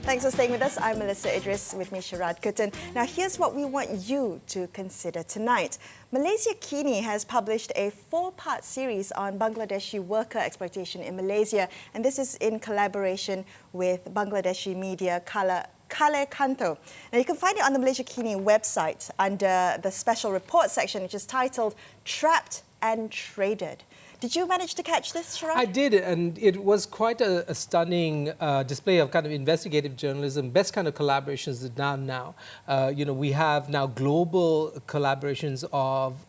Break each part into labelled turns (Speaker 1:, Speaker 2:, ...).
Speaker 1: Thanks for staying with us. I'm Melisa, Idris, with me Sharaad, Kuttan. Now here's what we want you to consider tonight. Malaysiakini has published a 4-part series on Bangladeshi worker exploitation in Malaysia, and this is in collaboration with Bangladeshi media Kaler Kantho. Now you can find it on the Malaysiakini website under the special report section, which is titled Trapped and Traded. Did you manage to catch this, Sharaad?
Speaker 2: I did, and it was quite a stunning display of kind of investigative journalism, best kind of collaborations done now. We have now global collaborations of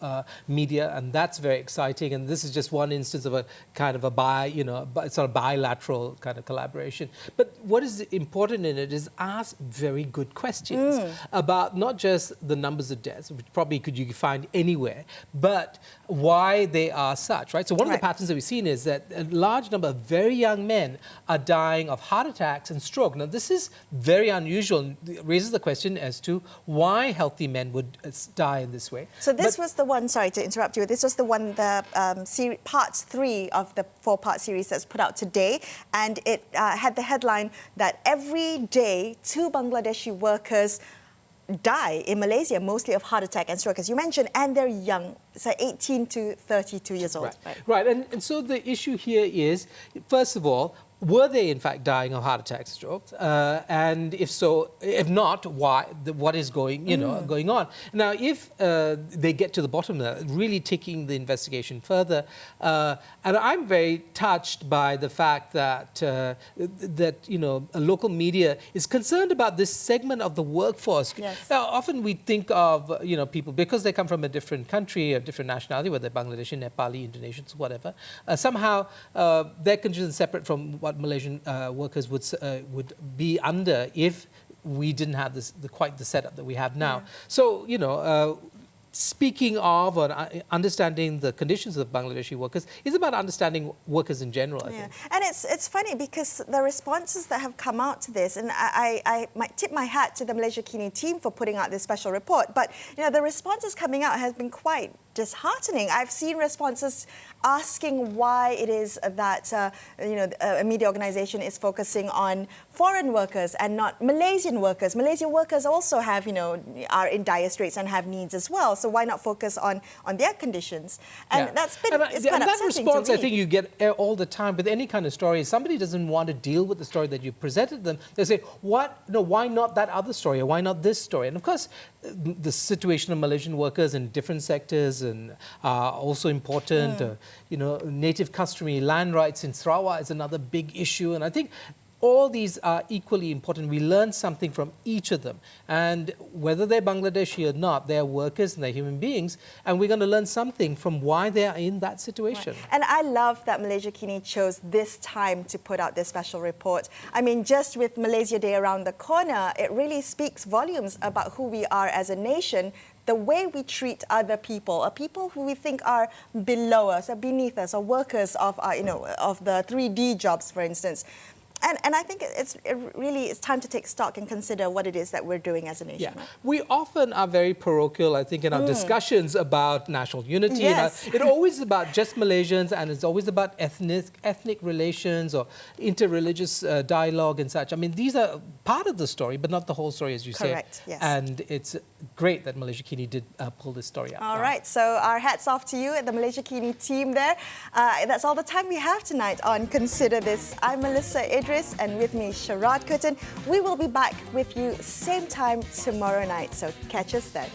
Speaker 2: media, and that's very exciting. And this is just one instance of a kind of a sort of bilateral kind of collaboration. But what is important in it is ask very good questions about not just the numbers of deaths, which probably you could find anywhere, but why they are such, right? So one of the patterns that we've seen is that a large number of very young men are dying of heart attacks and stroke. Now, this is very unusual and raises the question as to why healthy men would die in this way.
Speaker 1: So this was the one, sorry to interrupt you, this was the one, the part 3 of the 4-part series that's put out today, and it had the headline that every day 2 Bangladeshi workers die in Malaysia, mostly of heart attack and stroke, as you mentioned, and they're young, so 18 to 32 years old.
Speaker 2: Right. And so the issue here is, first of all, were they in fact dying of heart attacks, strokes? And if so, if not, why? What is going on? Now, if they get to the bottom of that, really taking the investigation further, and I'm very touched by the fact that a local media is concerned about this segment of the workforce.
Speaker 1: Yes.
Speaker 2: Now, often we think of people because they come from a different country, a different nationality, whether they're Bangladeshi, Nepali, Indonesians, whatever. Somehow they're considered separate from what Malaysian workers would be under if we didn't have quite the setup that we have now. Yeah. So, speaking of or understanding the conditions of Bangladeshi workers is about understanding workers in general, I think.
Speaker 1: And it's funny because the responses that have come out to this, and I might tip my hat to the Malaysiakini team for putting out this special report, but the responses coming out has been quite disheartening. I've seen responses asking why it is that a media organization is focusing on foreign workers and not Malaysian workers. Malaysian workers also have, are in dire straits and have needs as well. So why not focus on their conditions? And that's been it's kind of
Speaker 2: that response
Speaker 1: to read.
Speaker 2: I think you get all the time with any kind of story. If somebody doesn't want to deal with the story that you presented them, they say, "What? No, why not that other story? Or why not this story?" And of course, the situation of Malaysian workers in different sectors and also important. Native customary land rights in Sarawak is another big issue, and I think all these are equally important. We learn something from each of them, and whether they're Bangladeshi or not, they're workers and they're human beings, and we're going to learn something from why they are in that situation.
Speaker 1: Right. And I love that Malaysiakini chose this time to put out this special report. I mean, just with Malaysia Day around the corner, it really speaks volumes about who we are as a nation, the way we treat other people, or people who we think are below us, or beneath us, or workers of, of the 3D jobs, for instance. And I think it's time to take stock and consider what it is that we're doing as a nation.
Speaker 2: Yeah.
Speaker 1: Right?
Speaker 2: We often are very parochial, I think, in our discussions about national unity.
Speaker 1: Yes.
Speaker 2: It's always about just Malaysians, and it's always about ethnic relations or interreligious dialogue and such. I mean, these are part of the story, but not the whole story, as you say.
Speaker 1: Correct, yes.
Speaker 2: And it's great that Malaysiakini did pull this story out.
Speaker 1: All right, so our hats off to you at the Malaysiakini team there. That's all the time we have tonight on Consider This. I'm Melisa, Idris, and with me, Sharaad, Kuttan. We will be back with you same time tomorrow night, so catch us then.